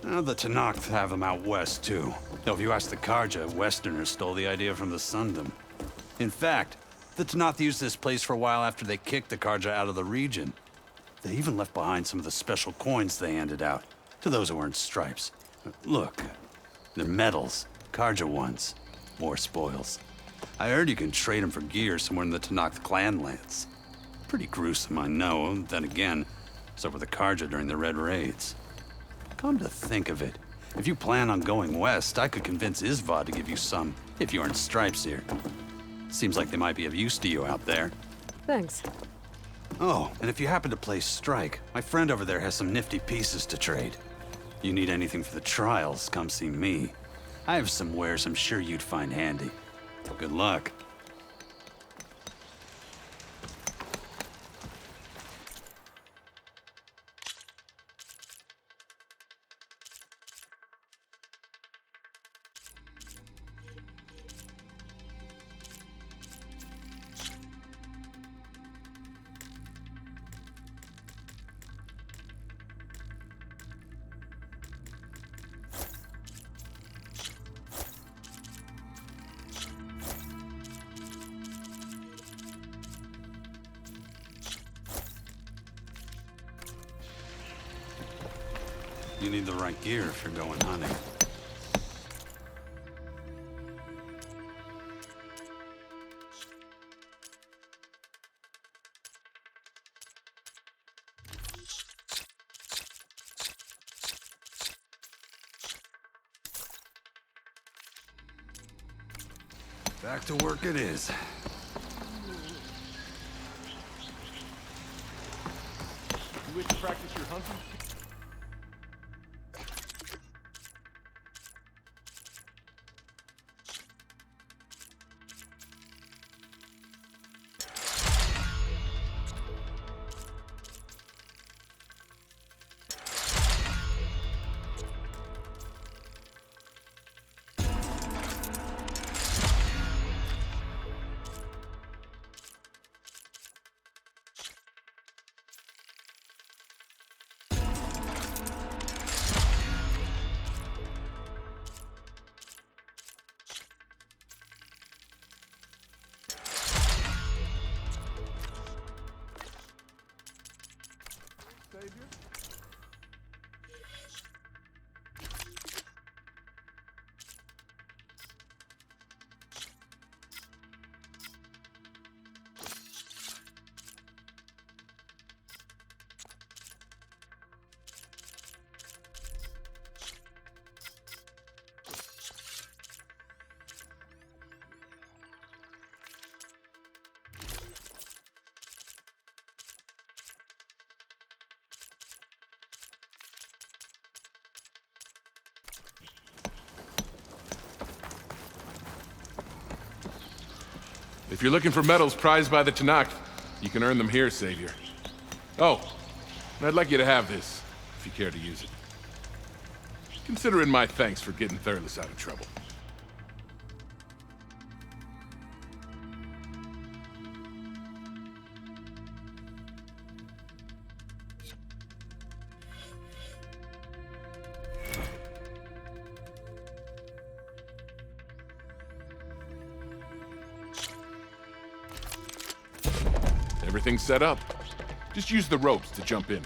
The Tanakh have them out west, too. Though if you ask the Karja, Westerners stole the idea from the Sundom. In fact, the Tanakh used this place for a while after they kicked the Karja out of the region. They even left behind some of the special coins they handed out, to those who earned stripes. Look, they're medals, Karja ones. More spoils. I heard you can trade them for gear somewhere in the Tanakh clan lands. Pretty gruesome, I know. Then again, so were the Karja during the Red Raids. Come to think of it, if you plan on going west, I could convince Isvad to give you some, if you earn stripes here. Seems like they might be of use to you out there. Thanks. Oh, and if you happen to play Strike, my friend over there has some nifty pieces to trade. You need anything for the trials, come see me. I have some wares I'm sure you'd find handy. Good luck. You need the right gear if you're going hunting. Back to work it is. You wish to practice your hunting? Savior? If you're looking for medals prized by the Tanakh, you can earn them here, Savior. Oh, and I'd like you to have this, if you care to use it. Consider it my thanks for getting Thurles out of trouble. Everything's set up. Just use the ropes to jump in.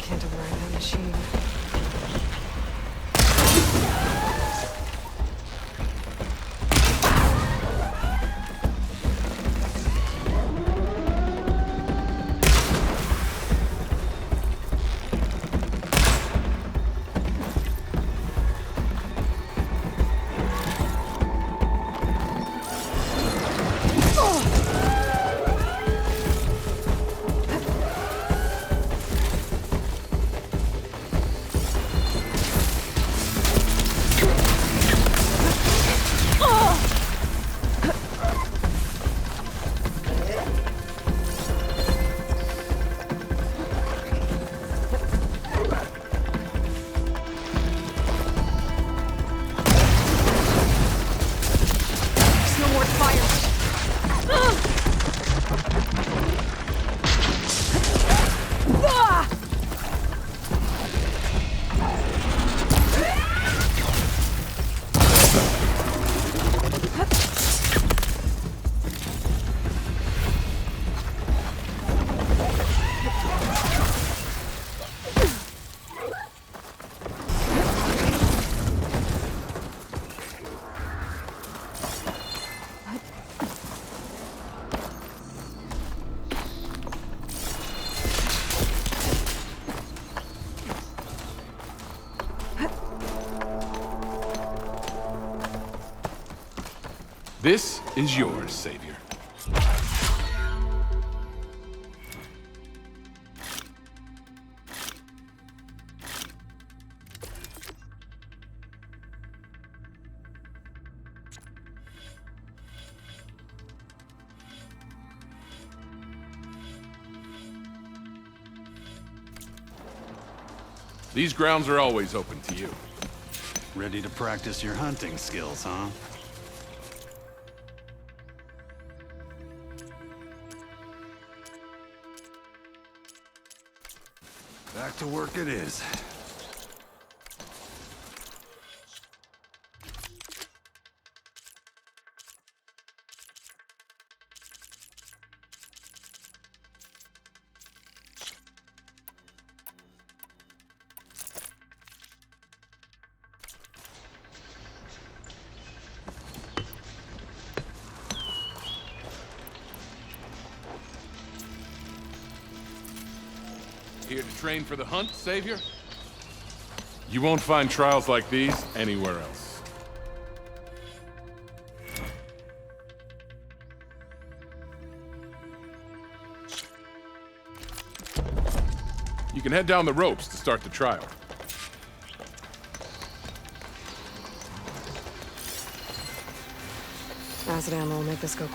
Can't override that machine. This is yours, Savior. These grounds are always open to you. Ready to practice your hunting skills, huh? Back to work it is. Here to train for the hunt, Savior? You won't find trials like these anywhere else. You can head down the ropes to start the trial. Acid ammo will make this go.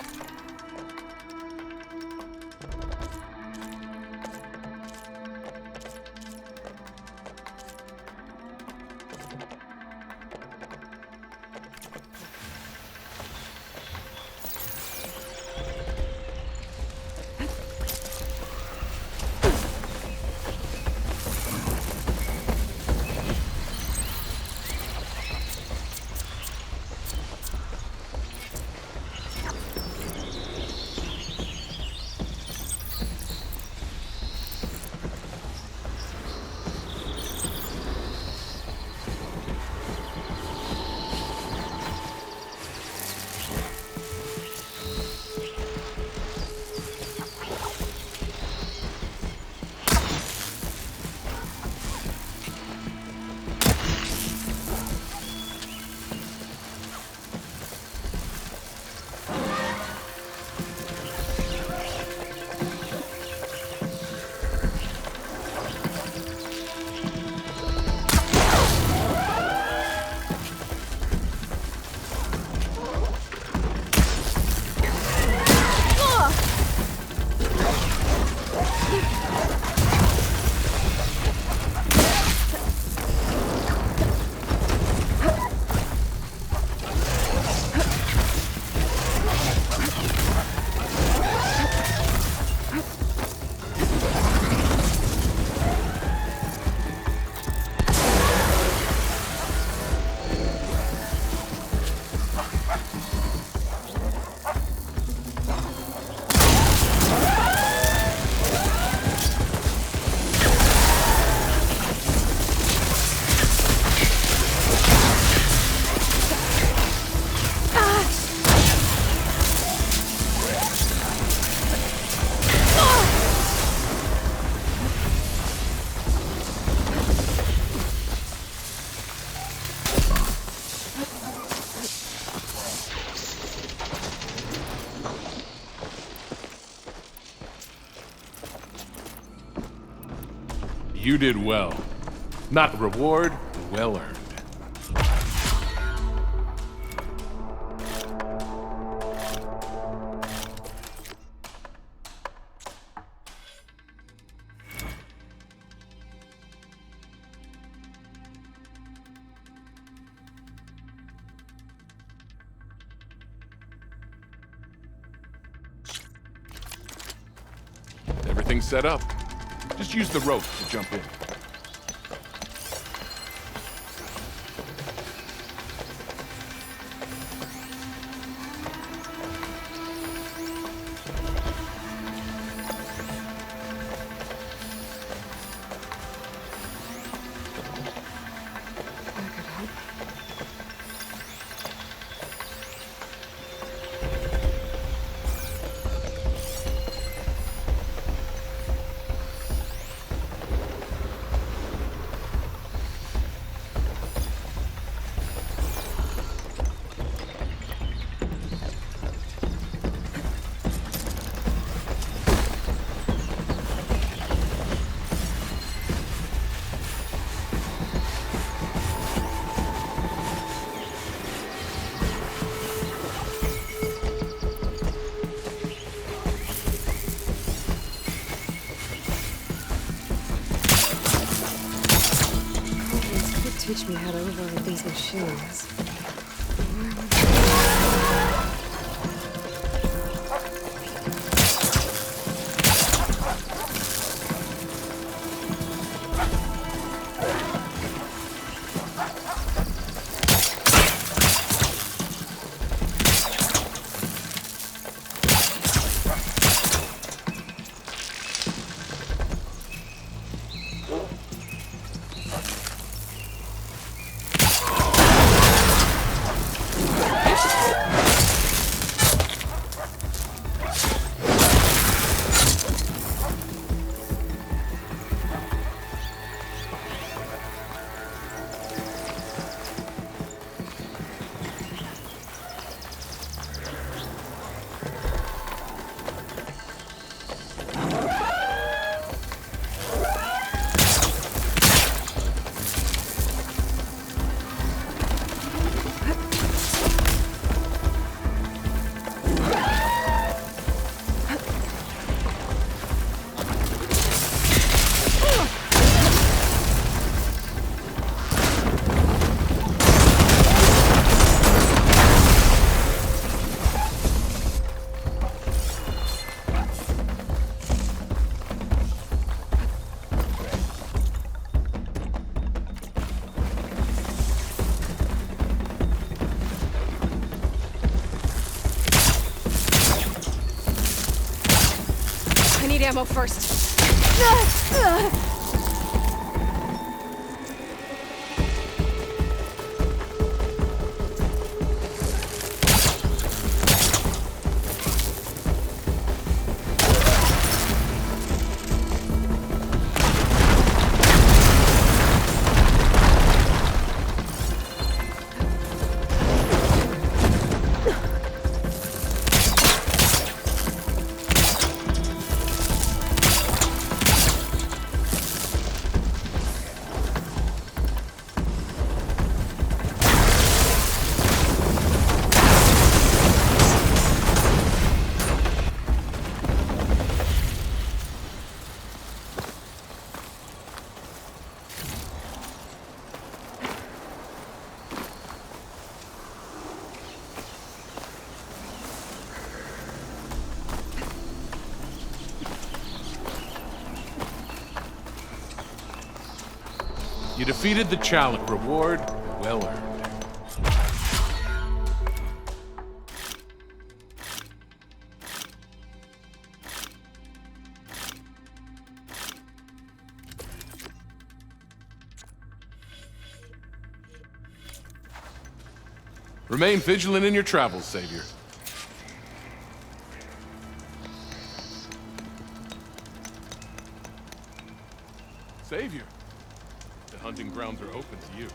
You did well. Not reward, well earned. Everything's set up. Just use the rope to jump in. teach me how to override these machines. I need ammo first. You defeated the challenge. Reward well earned. Remain vigilant in your travels, Savior. Savior, the hunting grounds are open to you.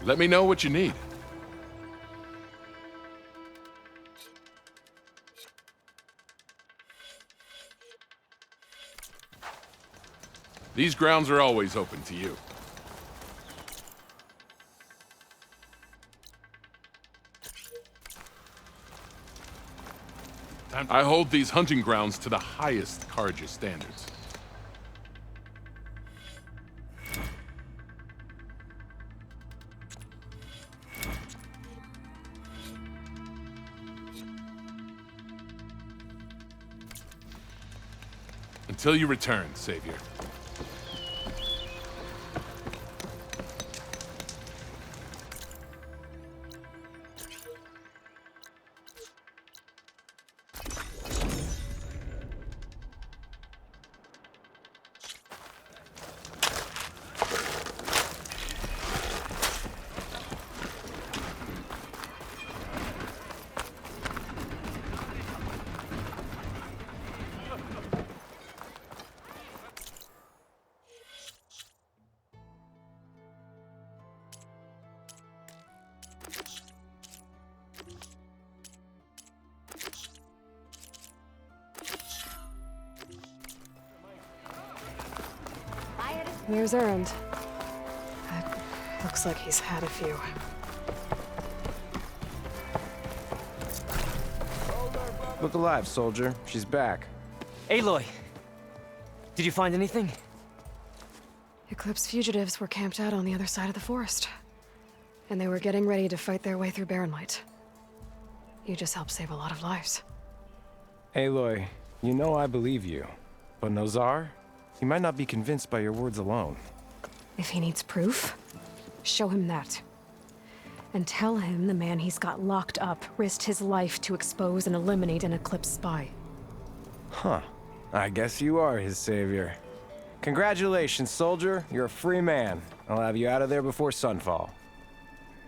Let me know what you need. These grounds are always open to you. I hold these hunting grounds to the highest Carja standards. Until you return, Savior. Here's Errand. Looks like he's had a few. Look alive, soldier. She's back. Aloy, did you find anything? Eclipse fugitives were camped out on the other side of the forest. And they were getting ready to fight their way through Barren Light. You just helped save a lot of lives. Aloy, you know I believe you. But Nozar? He might not be convinced by your words alone. If he needs proof, show him that. And tell him the man he's got locked up risked his life to expose and eliminate an Eclipse spy. Huh. I guess you are his savior. Congratulations, soldier. You're a free man. I'll have you out of there before sunfall.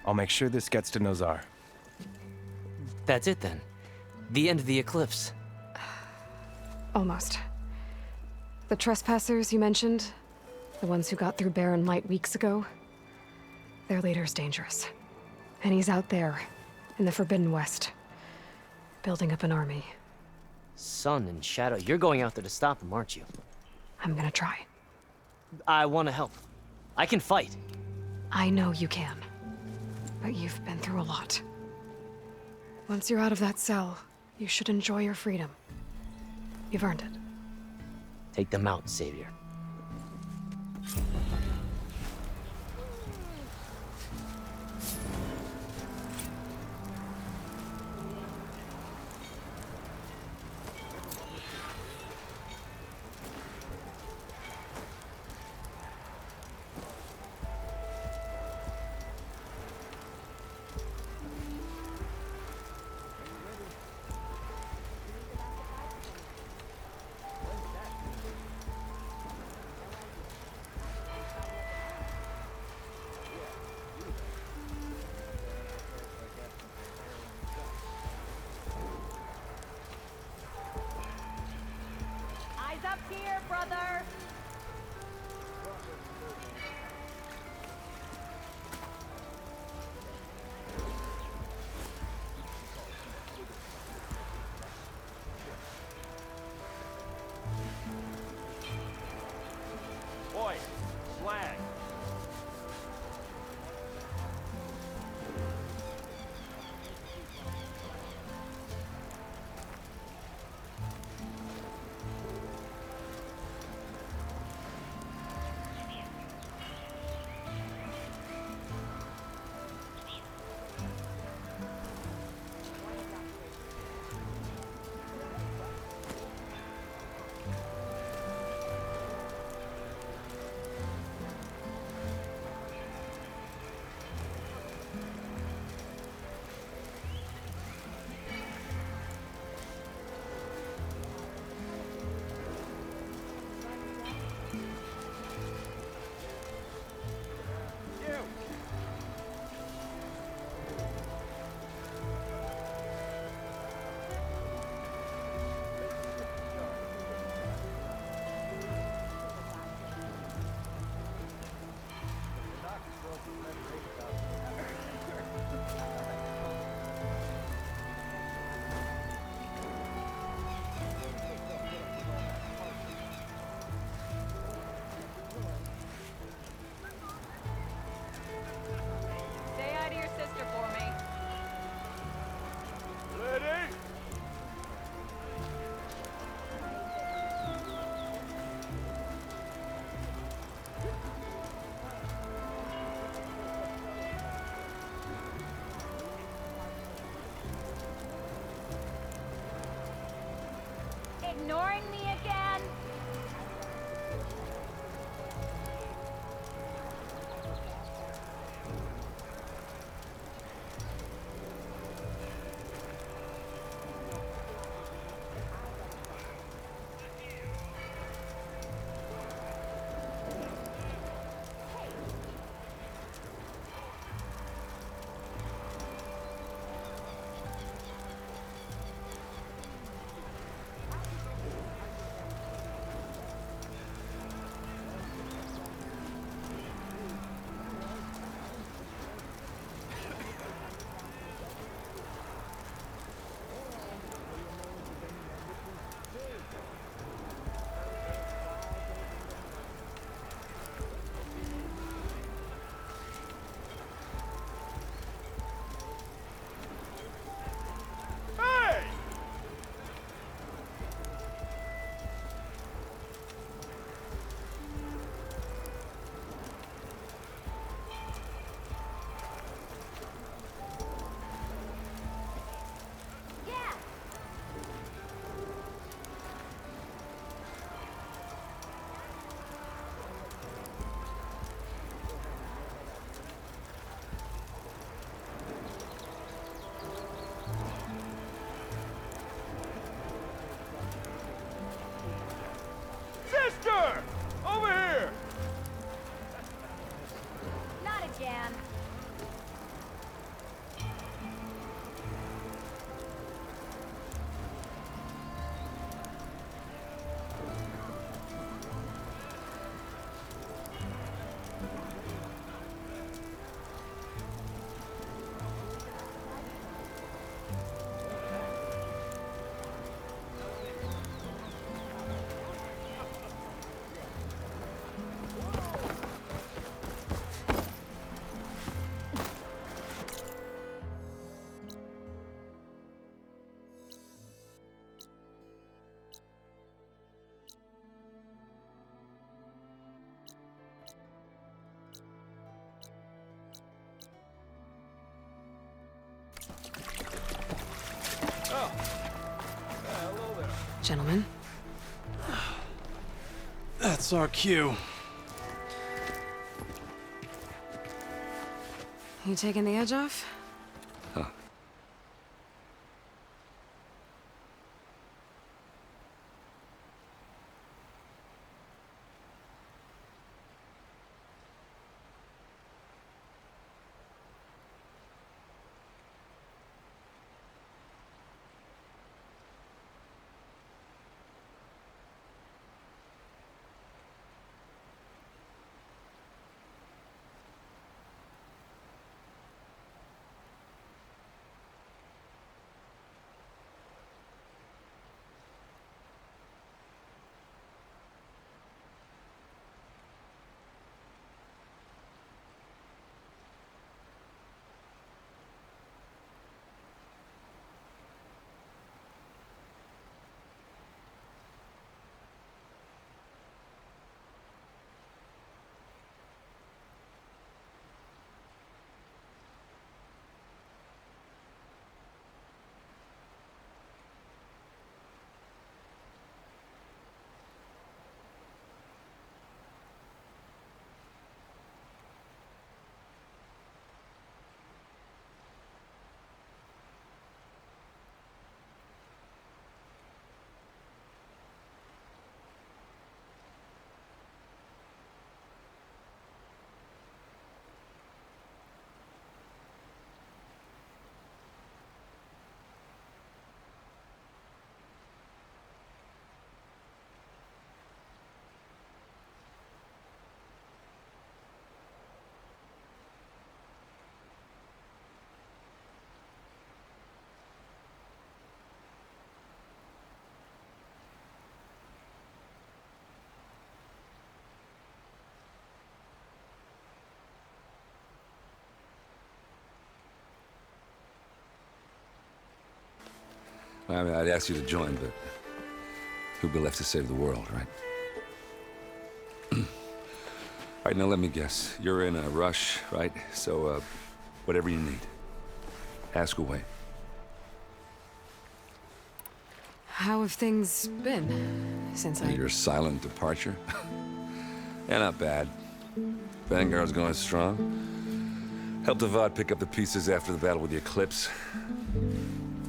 I'll make sure this gets to Nozar. That's it then. The end of the Eclipse. Almost. The trespassers you mentioned, the ones who got through Barren Light weeks ago, their leader's dangerous. And he's out there, in the Forbidden West, building up an army. Sun and Shadow, you're going out there to stop him, aren't you? I'm gonna try. I want to help. I can fight. I know you can. But you've been through a lot. Once you're out of that cell, you should enjoy your freedom. You've earned it. Take them out, Savior. Eyes up here, brother! Boy, flag. Say hi to your sister for me. Ready? Ignoring me again? Gentlemen. That's our cue. You taking the edge off? I mean, I'd ask you to join, but who'd be left to save the world, right? All right, now let me guess. You're in a rush, right? So, whatever you need, ask away. How have things been since Your silent departure? Yeah, not bad. Vanguard's going strong. Helped Avad pick up the pieces after the battle with the Eclipse.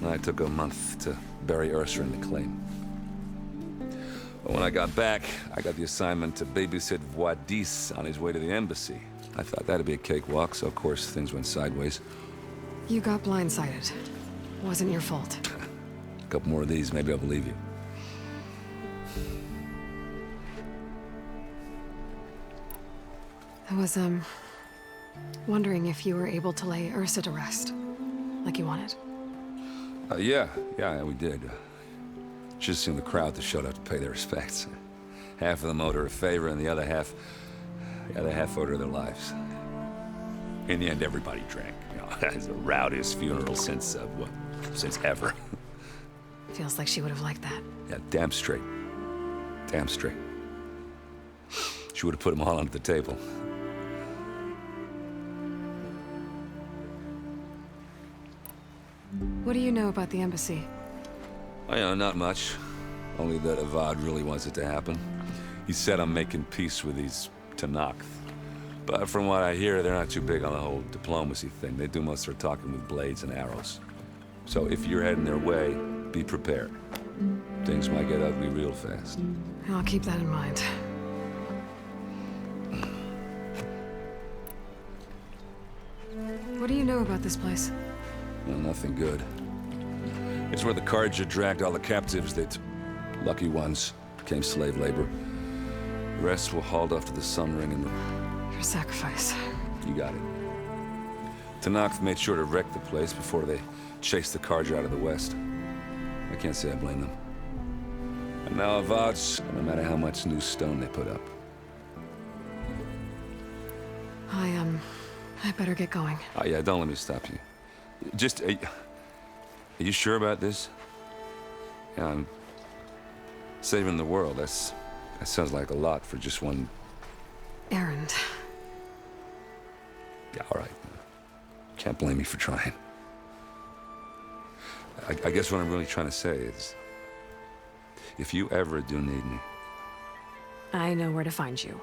I took a month to bury Ursa in the claim. But when I got back, I got the assignment to babysit Voidis on his way to the embassy. I thought that'd be a cakewalk, so of course things went sideways. You got blindsided. Wasn't your fault. A couple more of these, maybe I'll believe you. I was, wondering if you were able to lay Ursa to rest, like you wanted. Yeah, we did. Just seen the crowd that showed up to pay their respects. Half of them owed her a favor, and the other half owed her their lives. In the end, everybody drank. You know, it's the rowdiest funeral since ever. Feels like she would have liked that. Yeah, damn straight. Damn straight. She would have put them all under the table. What do you know about the embassy? Oh, yeah, not much. Only that Avad really wants it to happen. He said I'm making peace with these Tenakth. But from what I hear, they're not too big on the whole diplomacy thing. They do most of their talking with blades and arrows. So if you're heading their way, be prepared. Things might get ugly real fast. I'll keep that in mind. What do you know about this place? Well, nothing good. It's where the Carja dragged all the captives that, lucky ones, became slave labor. The rest were hauled off to the Sun Ring and the... Your sacrifice. You got it. Tenakth made sure to wreck the place before they chased the Carja out of the west. I can't say I blame them. And now Avad's, no matter how much new stone they put up. I better get going. Oh yeah, don't let me stop you. Just, are you sure about this? Yeah, I'm saving the world. That sounds like a lot for just one... Errand. Yeah, all right. Can't blame me for trying. I guess what I'm really trying to say is... if you ever do need me. I know where to find you.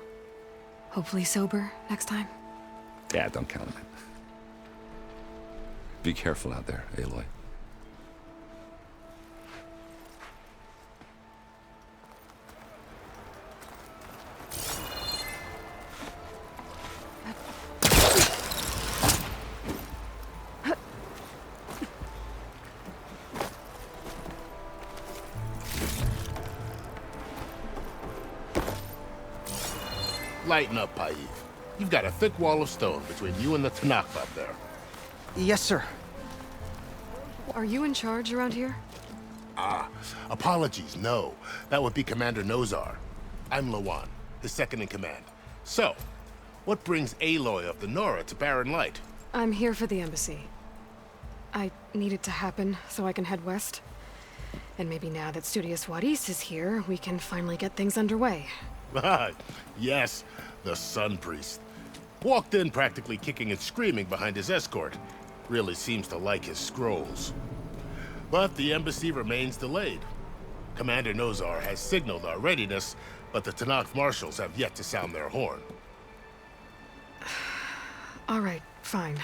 Hopefully sober next time. Yeah, don't count on it. Be careful out there, Aloy. Lighten up, Paiv. You've got a thick wall of stone between you and the Tanakh up there. Yes, sir. Are you in charge around here? Apologies, no. That would be Commander Nozar. I'm Lawan, his second in command. So, what brings Aloy of the Nora to Barren Light? I'm here for the embassy. I need it to happen so I can head west. And maybe now that Studious Wadis is here, we can finally get things underway. Yes, the Sun Priest. Walked in practically kicking and screaming behind his escort. Really seems to like his scrolls. But the embassy remains delayed. Commander Nozar has signaled our readiness, but the Tanakh marshals have yet to sound their horn. All right, fine.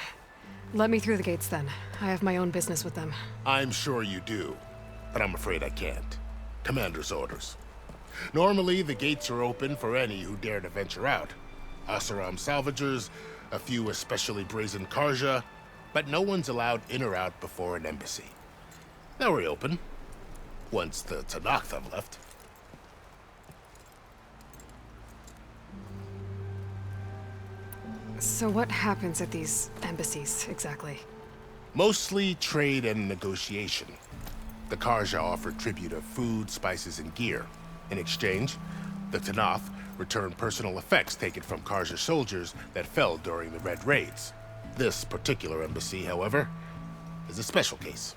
Let me through the gates then. I have my own business with them. I'm sure you do, but I'm afraid I can't. Commander's orders. Normally, the gates are open for any who dare to venture out. Asaram salvagers, a few especially brazen Karja, but no one's allowed in or out before an embassy. They'll reopen, once the Tanakh have left. So what happens at these embassies, exactly? Mostly trade and negotiation. The Karja offer tribute of food, spices, and gear. In exchange, the Tanakh return personal effects taken from Karja soldiers that fell during the Red Raids. This particular embassy, however, is a special case.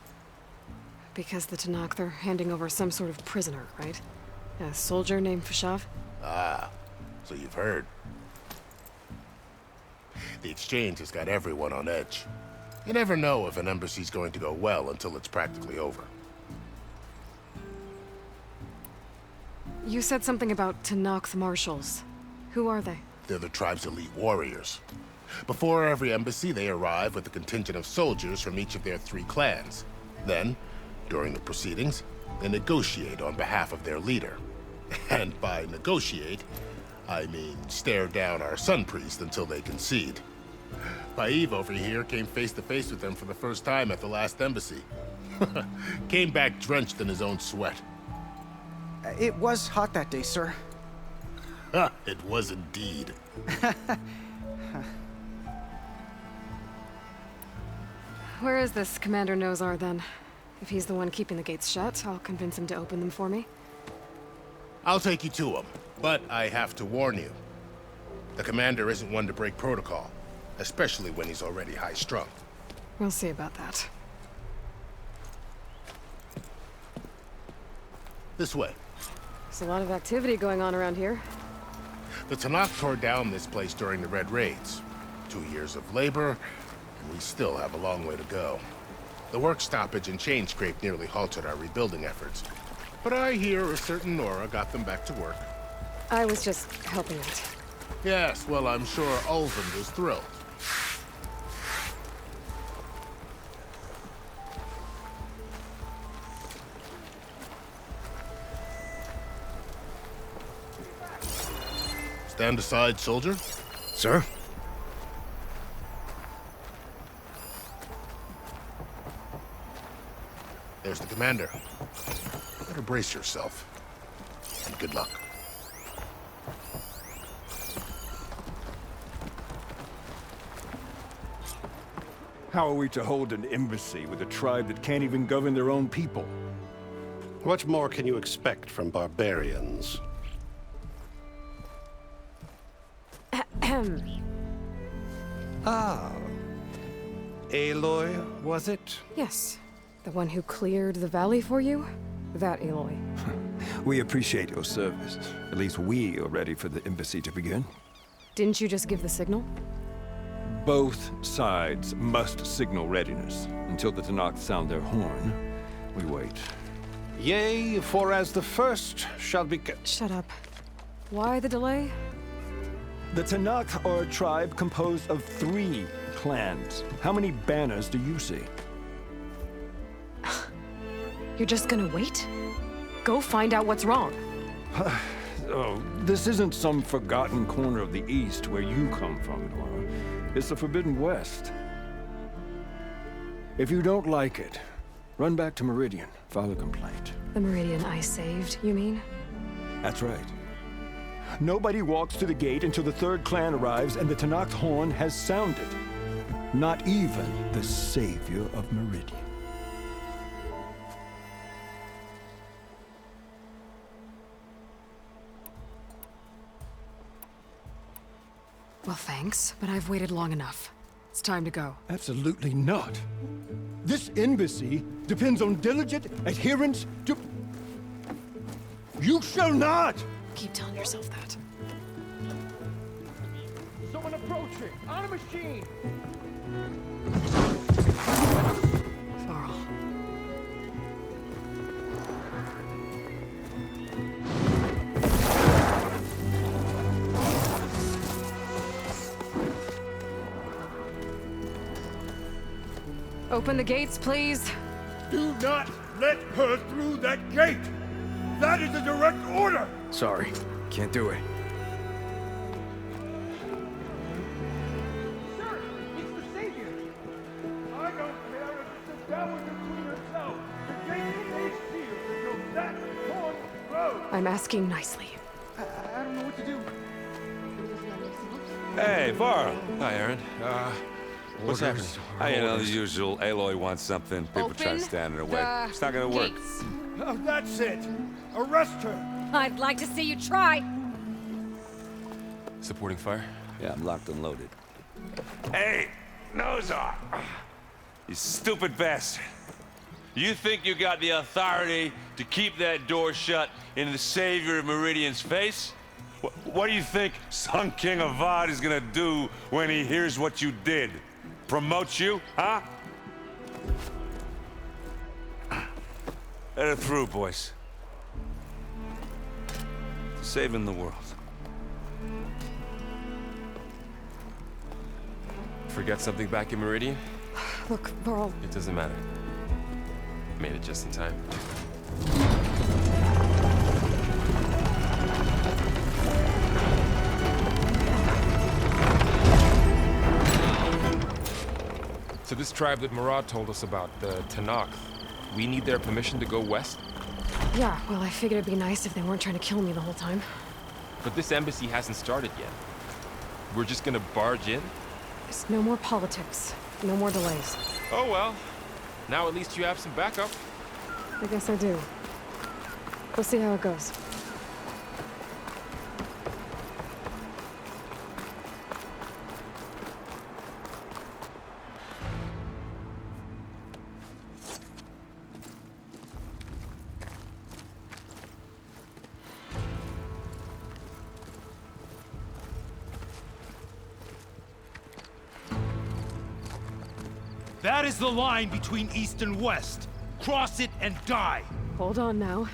Because the Tanakh, they're handing over some sort of prisoner, right? A soldier named Fashav? Ah, so you've heard. The exchange has got everyone on edge. You never know if an embassy's going to go well until it's practically over. You said something about Tanakh marshals. Who are they? They're the tribe's elite warriors. Before every embassy, they arrive with a contingent of soldiers from each of their 3 clans. Then, during the proceedings, they negotiate on behalf of their leader. And by negotiate, I mean stare down our Sun Priest until they concede. Paiv over here came face to face with them for the first time at the last embassy. Came back drenched in his own sweat. It was hot that day, sir. It was indeed. Where is this Commander Nozar, then? If he's the one keeping the gates shut, I'll convince him to open them for me. I'll take you to him, but I have to warn you. The commander isn't one to break protocol, especially when he's already high-strung. We'll see about that. This way. There's a lot of activity going on around here. The Tanakh tore down this place during the Red Raids. 2 years of labor, and we still have a long way to go. The work stoppage and chain scrape nearly halted our rebuilding efforts. But I hear a certain Nora got them back to work. I was just helping out. Yes, well, I'm sure Ulvin was thrilled. Stand aside, soldier. Sir? There's the commander. Better brace yourself. And good luck. How are we to hold an embassy with a tribe that can't even govern their own people? What more can you expect from barbarians? Ah. Aloy, was it? Yes. The one who cleared the valley for you? That Aloy. We appreciate your service. At least we are ready for the embassy to begin. Didn't you just give the signal? Both sides must signal readiness. Until the Tanakh sound their horn, we wait. Yea, for as the first shall be... Shut up. Why the delay? The Tanakh are a tribe composed of 3 clans. How many banners do you see? You're just gonna wait? Go find out what's wrong. Oh, this isn't some forgotten corner of the East where you come from, Nora. It's the Forbidden West. If you don't like it, run back to Meridian, file a complaint. The Meridian I saved, you mean? That's right. Nobody walks to the gate until the 3rd clan arrives and the Tanakh horn has sounded. Not even the savior of Meridian. Well, thanks, but I've waited long enough. It's time to go. Absolutely not. This embassy depends on diligent adherence to... You shall not! Keep telling yourself that. Someone approaching! On a machine! Varl. Open the gates, please. Do not let her through that gate! That is a direct order! Sorry, can't do it. Sir, it's the Savior! I don't care if it's the Dowager Queen herself! The gate stays sealed until that horn blows! I'm asking nicely. I don't know what to do. Hey, Varl. Hi, Aaron. What's happening? You know, the usual. Aloy wants something. People try to stand in her way. It's not gonna work. Oh, that's it! Arrest her! I'd like to see you try. Supporting fire? Yeah, I'm locked and loaded. Hey, Nozar! You stupid bastard. You think you got the authority to keep that door shut in the savior of Meridian's face? What do you think Sun King Avad is gonna do when he hears what you did? Promote you, huh? Let her through, boys. Saving the world. Forget something back in Meridian? Look, Varl. It doesn't matter. Made it just in time. So this tribe that Murad told us about, the Tanakh, we need their permission to go west? Yeah, well, I figured it'd be nice if they weren't trying to kill me the whole time. But this embassy hasn't started yet. We're just gonna barge in? There's no more politics. No more delays. Oh well. Now at least you have some backup. I guess I do. We'll see how it goes. That is the line between East and West. Cross it and die. Hold on now.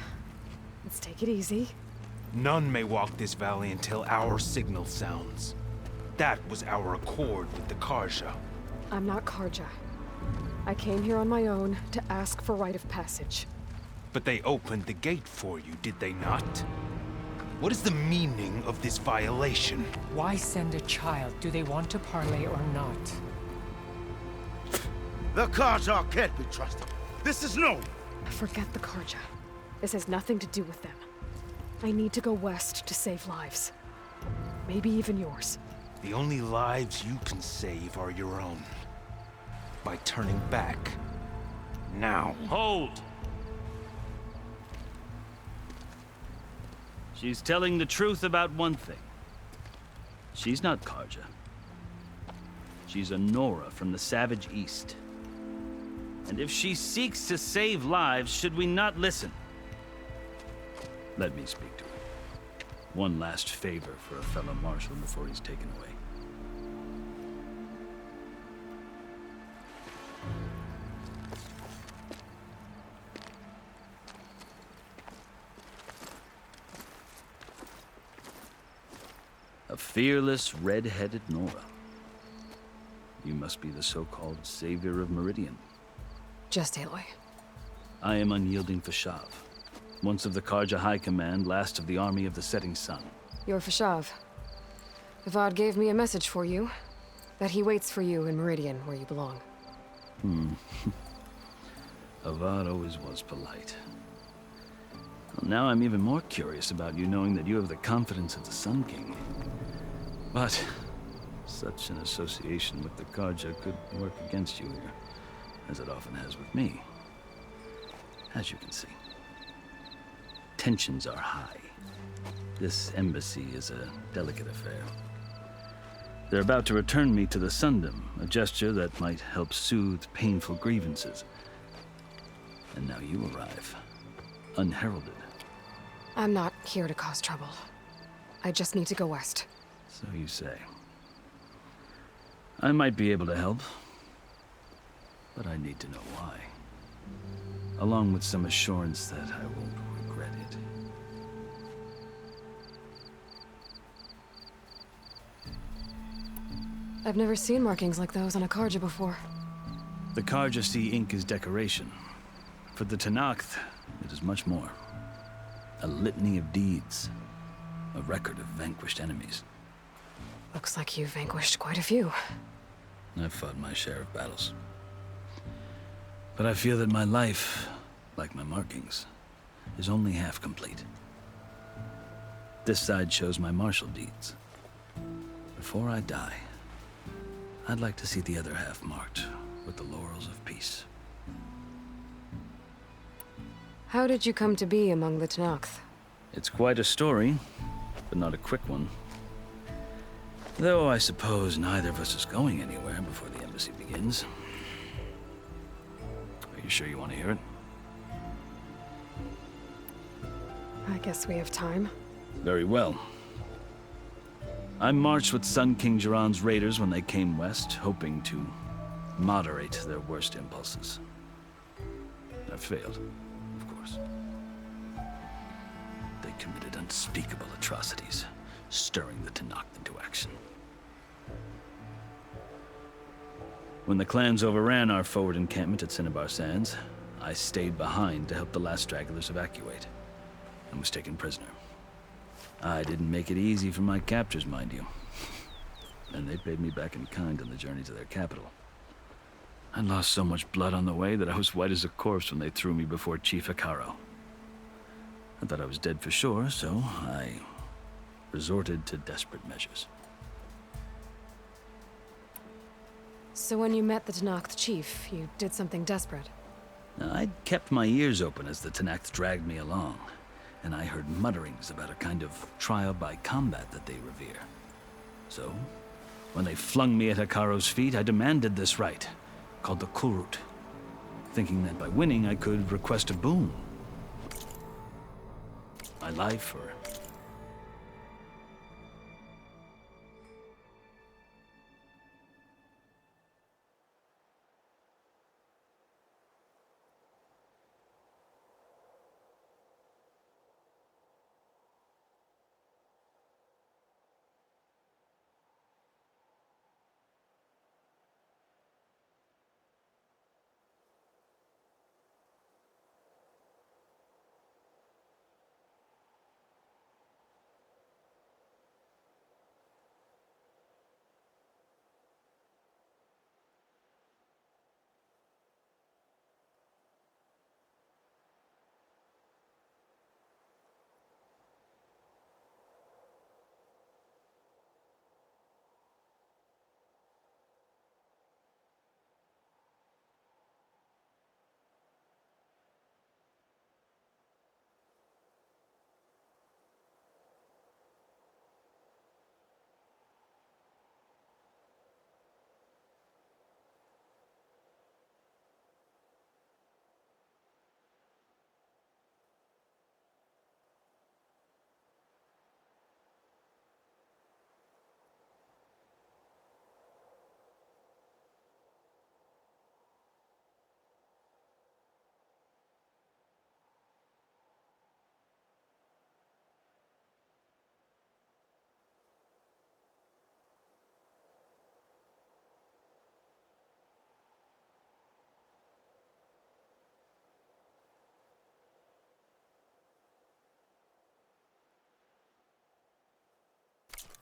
Let's take it easy. None may walk this valley until our signal sounds. That was our accord with the Karja. I'm not Karja. I came here on my own to ask for rite of passage. But they opened the gate for you, did they not? What is the meaning of this violation? Why send a child? Do they want to parley or not? The Karja can't be trusted. This is known. Forget the Karja. This has nothing to do with them. I need to go west to save lives. Maybe even yours. The only lives you can save are your own. By turning back. Now. Hold! She's telling the truth about one thing. She's not Karja. She's a Nora from the Savage East. And if she seeks to save lives, should we not listen? Let me speak to her. One last favor for a fellow marshal before he's taken away. A fearless, red-headed Nora. You must be the so-called savior of Meridian. Just Aloy. I am unyielding Fashav, once of the Karja High Command, last of the army of the setting sun. You're Fashav. Avad gave me a message for you. That he waits for you in Meridian, where you belong. Avad always was polite. Well, now I'm even more curious about you knowing that you have the confidence of the Sun King. But such an association with the Karja could work against you here, as it often has with me. As you can see, tensions are high. This embassy is a delicate affair. They're about to return me to the Sundom, a gesture that might help soothe painful grievances. And now you arrive, unheralded. I'm not here to cause trouble. I just need to go west. So you say. I might be able to help, but I need to know why. Along with some assurance that I won't regret it. I've never seen markings like those on a Karja before. The Karja see ink as decoration. For the Tenakth, it is much more. A litany of deeds. A record of vanquished enemies. Looks like you've vanquished quite a few. I've fought my share of battles. But I feel that my life, like my markings, is only half complete. This side shows my martial deeds. Before I die, I'd like to see the other half marked with the laurels of peace. How did you come to be among the Tenakth? It's quite a story, but not a quick one. Though I suppose neither of us is going anywhere before the embassy begins. Are you sure you want to hear it? I guess we have time. Very well. I marched with Sun King Jiran's raiders when they came west, hoping to moderate their worst impulses. I failed, of course. They committed unspeakable atrocities, stirring the Tenakth into action. When the clans overran our forward encampment at Cinnabar Sands, I stayed behind to help the last stragglers evacuate, and was taken prisoner. I didn't make it easy for my captors, mind you. And they paid me back in kind on the journey to their capital. I lost so much blood on the way that I was white as a corpse when they threw me before Chief Hikaro. I thought I was dead for sure, so I resorted to desperate measures. So when you met the Tenakth chief, you did something desperate? I'd kept my ears open as the Tenakth dragged me along, and I heard mutterings about a kind of trial by combat that they revere. So, when they flung me at Hikaro's feet, I demanded this right, called the Kurut, thinking that by winning I could request a boon. My life, or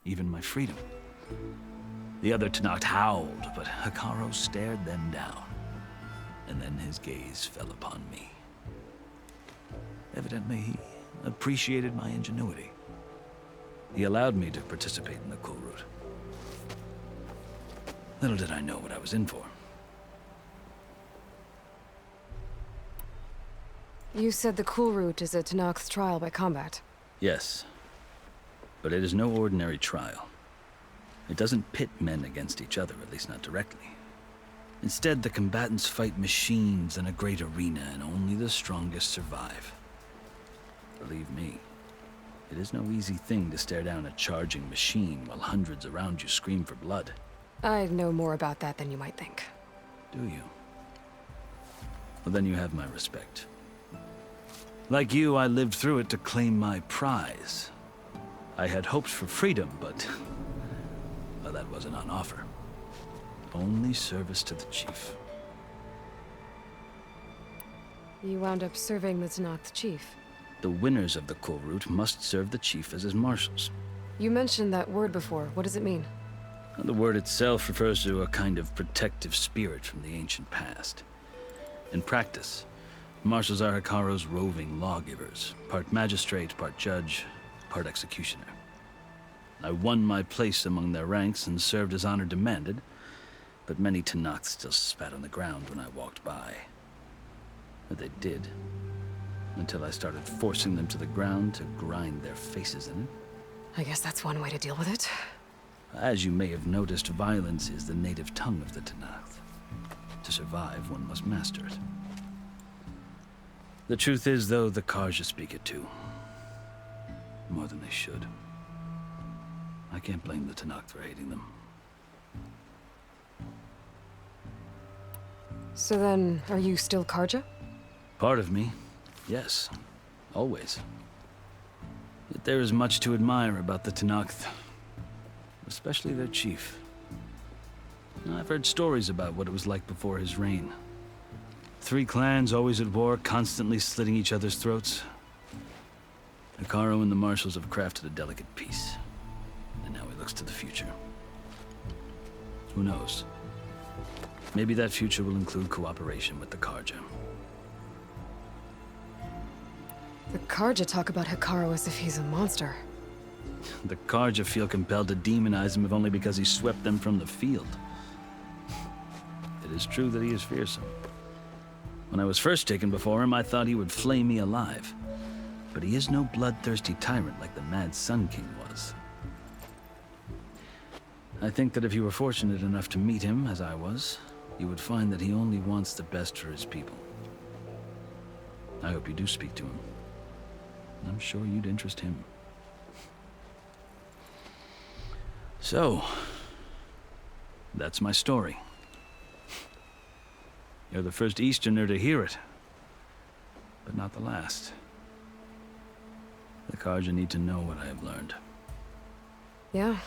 even my freedom. The other Tenakth howled, but Hekarro stared them down, and then his gaze fell upon me. Evidently, he appreciated my ingenuity. He allowed me to participate in the cool route. Little did I know what I was in for. You said the cool route is a Tenakth's trial by combat. Yes, but it is no ordinary trial. It doesn't pit men against each other, at least not directly. Instead, the combatants fight machines in a great arena, and only the strongest survive. Believe me, it is no easy thing to stare down a charging machine while hundreds around you scream for blood. I know more about that than you might think. Do you? Well, then you have my respect. Like you, I lived through it to claim my prize. I had hoped for freedom, but well, that wasn't on offer. Only service to the chief. You wound up serving the Tenakth chief. The winners of the cool route must serve the chief as his marshals. You mentioned that word before. What does it mean? The word itself refers to a kind of protective spirit from the ancient past. In practice, marshals are Hekarro's roving lawgivers, part magistrate, part judge, part executioner. I won my place among their ranks and served as honor demanded, but many Tenakth still spat on the ground when I walked by. But they did, until I started forcing them to the ground to grind their faces in it. I guess that's one way to deal with it. As you may have noticed, violence is the native tongue of the Tenakth. To survive, one must master it. The truth is, though, the Karja speak it too. More than they should. I can't blame the Tenakth for hating them. So then, are you still Karja? Part of me, yes. Always. Yet there is much to admire about the Tenakth. Especially their chief. I've heard stories about what it was like before his reign. 3 clans always at war, constantly slitting each other's throats. Hekarro and the marshals have crafted a delicate peace. And now he looks to the future. Who knows? Maybe that future will include cooperation with the Karja. The Karja talk about Hekarro as if he's a monster. The Karja feel compelled to demonize him if only because he swept them from the field. It is true that he is fearsome. When I was first taken before him, I thought he would flay me alive. But he is no bloodthirsty tyrant like the Mad Sun King was. I think that if you were fortunate enough to meet him, as I was, you would find that he only wants the best for his people. I hope you do speak to him. I'm sure you'd interest him. So, that's my story. You're the first Easterner to hear it, but not the last. The Karja need to know what I have learned. Yeah.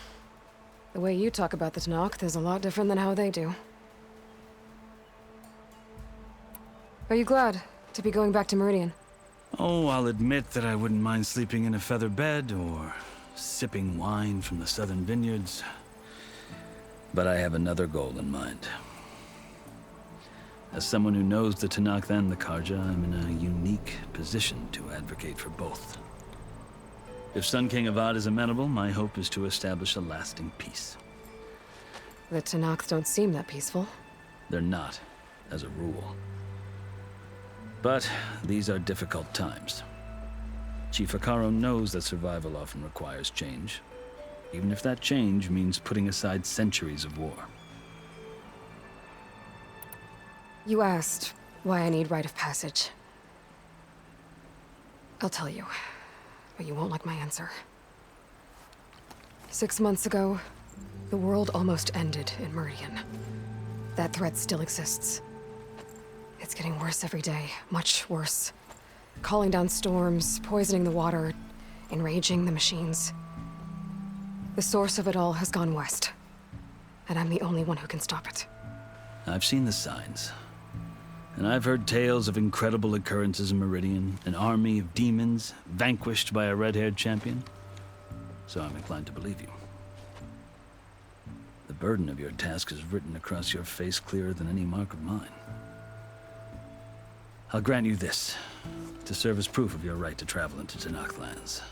The way you talk about the Tenakth is a lot different than how they do. Are you glad to be going back to Meridian? Oh, I'll admit that I wouldn't mind sleeping in a feather bed or sipping wine from the southern vineyards. But I have another goal in mind. As someone who knows the Tenakth and the Karja, I'm in a unique position to advocate for both. If Sun King Avad is amenable, my hope is to establish a lasting peace. The Tenakth don't seem that peaceful. They're not, as a rule. But these are difficult times. Chief Hekarro knows that survival often requires change, even if that change means putting aside centuries of war. You asked why I need rite of passage. I'll tell you, but you won't like my answer. 6 months ago, the world almost ended in Meridian. That threat still exists. It's getting worse every day, much worse. Calling down storms, poisoning the water, enraging the machines. The source of it all has gone west, and I'm the only one who can stop it. I've seen the signs. And I've heard tales of incredible occurrences in Meridian, an army of demons vanquished by a red-haired champion. So I'm inclined to believe you. The burden of your task is written across your face clearer than any mark of mine. I'll grant you this, to serve as proof of your right to travel into Tenakth lands.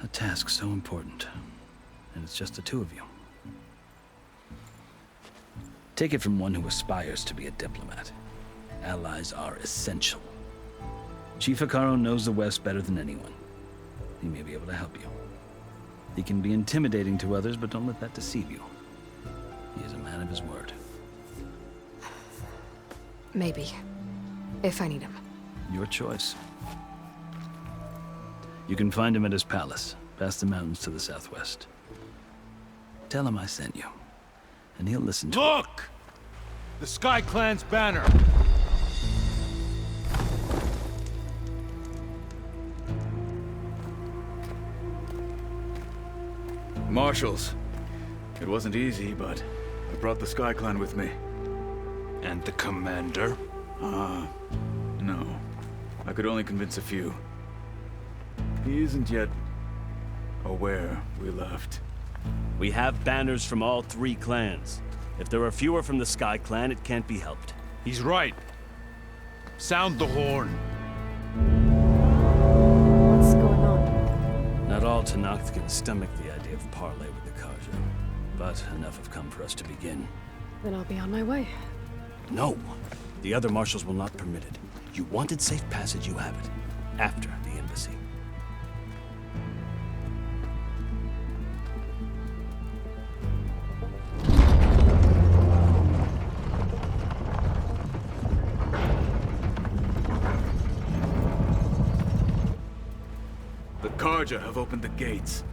A task so important, and it's just the two of you. Take it from one who aspires to be a diplomat. Allies are essential. Chief Hekarro knows the West better than anyone. He may be able to help you. He can be intimidating to others, but don't let that deceive you. He is a man of his word. Maybe. If I need him. Your choice. You can find him at his palace, past the mountains to the southwest. Tell him I sent you, and he'll listen to Look! The Sky Clan's banner! Marshals. It wasn't easy, but I brought the Sky Clan with me. And the commander? No. I could only convince a few. He isn't yet aware we left. We have banners from all 3 clans. If there are fewer from the Sky Clan, it can't be helped. He's right. Sound the horn. What's going on? Not all Tenakth can stomach the idea of parley with the Karja, but enough have come for us to begin. Then I'll be on my way. No. The other marshals will not permit it. You wanted safe passage, you have it. After the embassy. The Karja have opened the gates.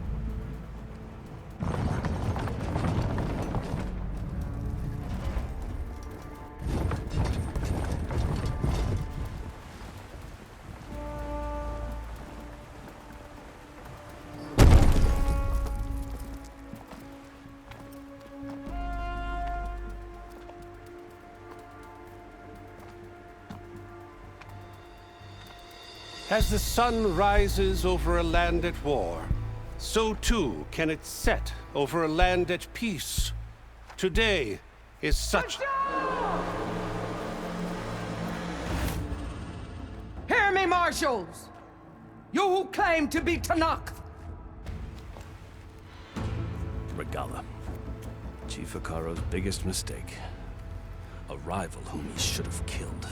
As the sun rises over a land at war, so too can it set over a land at peace. Today is such... Hear me, marshals! You who claim to be Tenakth! Regala. Chief Hekarro's biggest mistake. A rival whom he should have killed.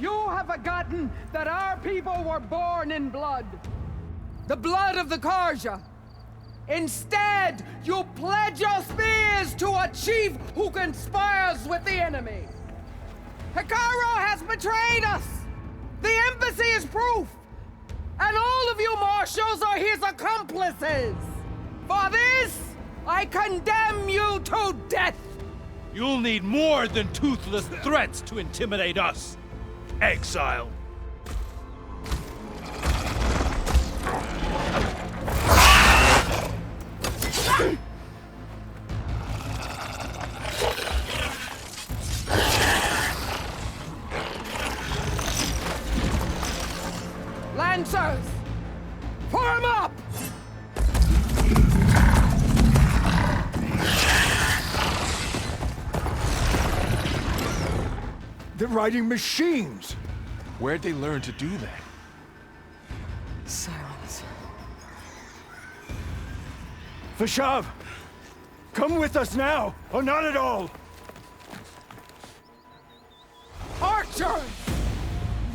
You have forgotten that our people were born in blood. The blood of the Karja. Instead, you pledge your spears to a chief who conspires with the enemy. Hekarro has betrayed us. The embassy is proof. And all of you marshals are his accomplices. For this, I condemn you to death. You'll need more than toothless threats to intimidate us. Exile. Lancers, form up! They're riding machines! Where'd they learn to do that? Silence. Vashav! Come with us now, or not at all! Archers!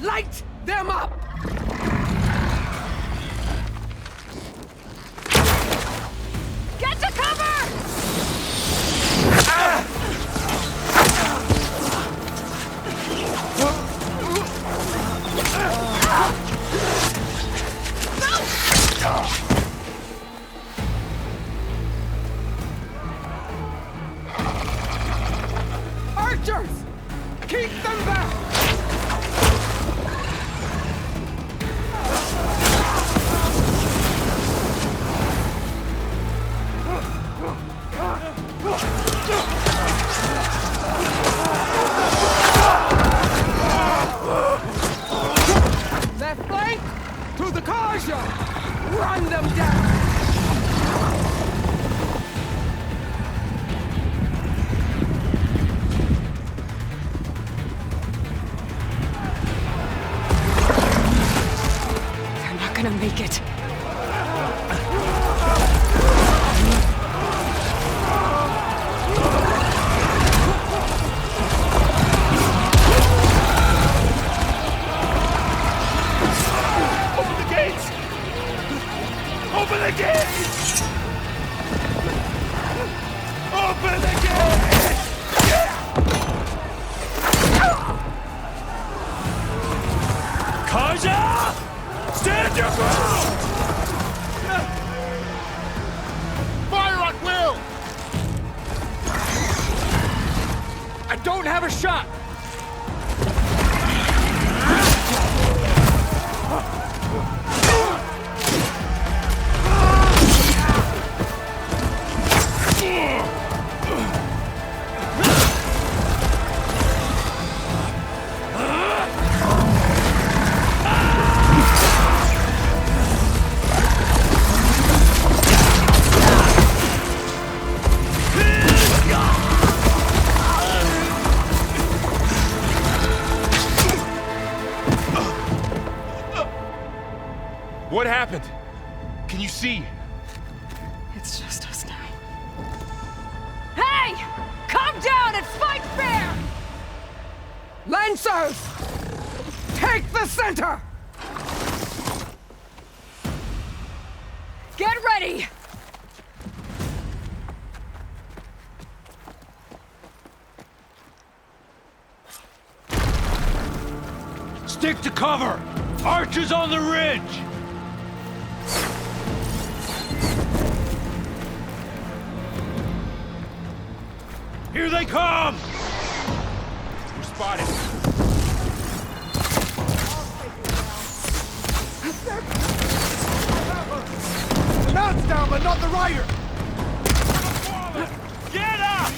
Light them up! Get to cover! Archers! Keep them back! Left flank! To the Karja! Run them down! I don't have a shot! What happened? Can you see? It's just us now. Hey! Calm down and fight fair! Lancers! Take the center! Get ready! Stick to cover! Archers on the ridge! Here they come! We're spotted. The mount's down, but not the rider! Get up!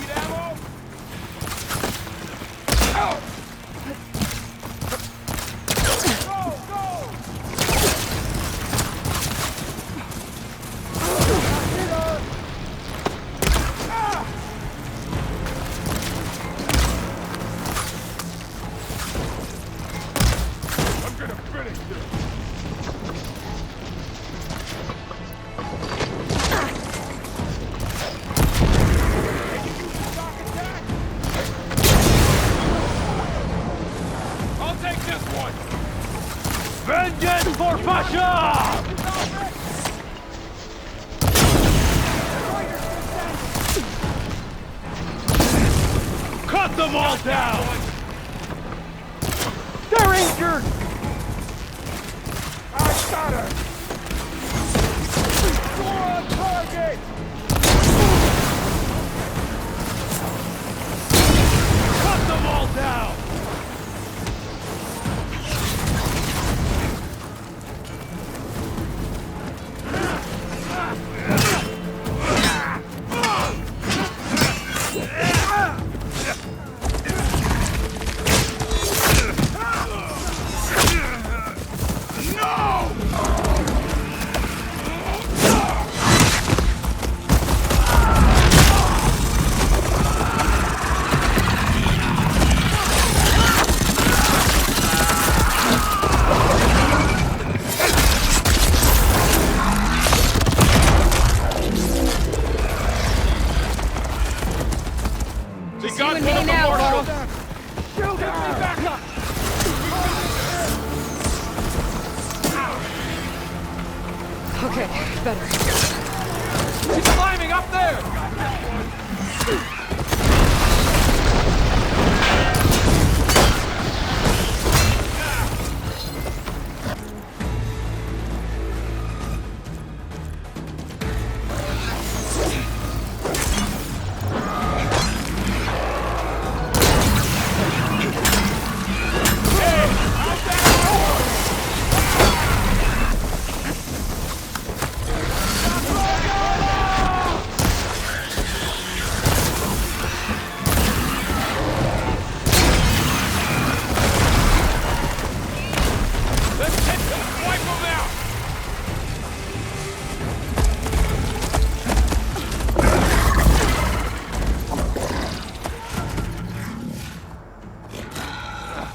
Vengeance for Pasha! Cut them all down! They're injured! I got her! You're on target! Cut them all down! Okay, better. He's climbing up there!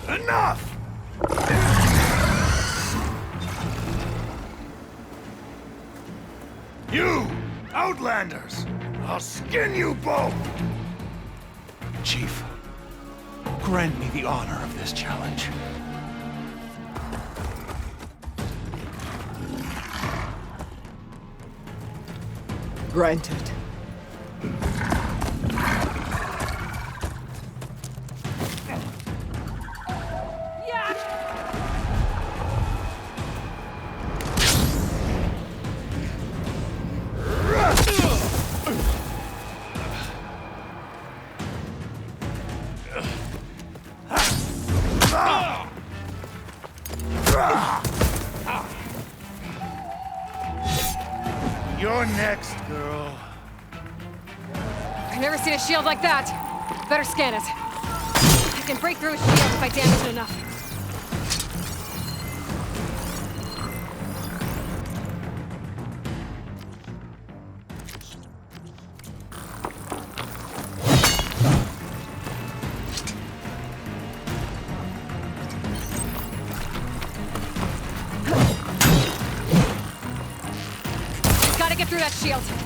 Enough! You, Outlanders! I'll skin you both! Chief, grant me the honor of this challenge. Granted. You're next, girl. I've never seen a shield like that. Better scan it. I can break through a shield if I damage it enough. Gotta get through that shield.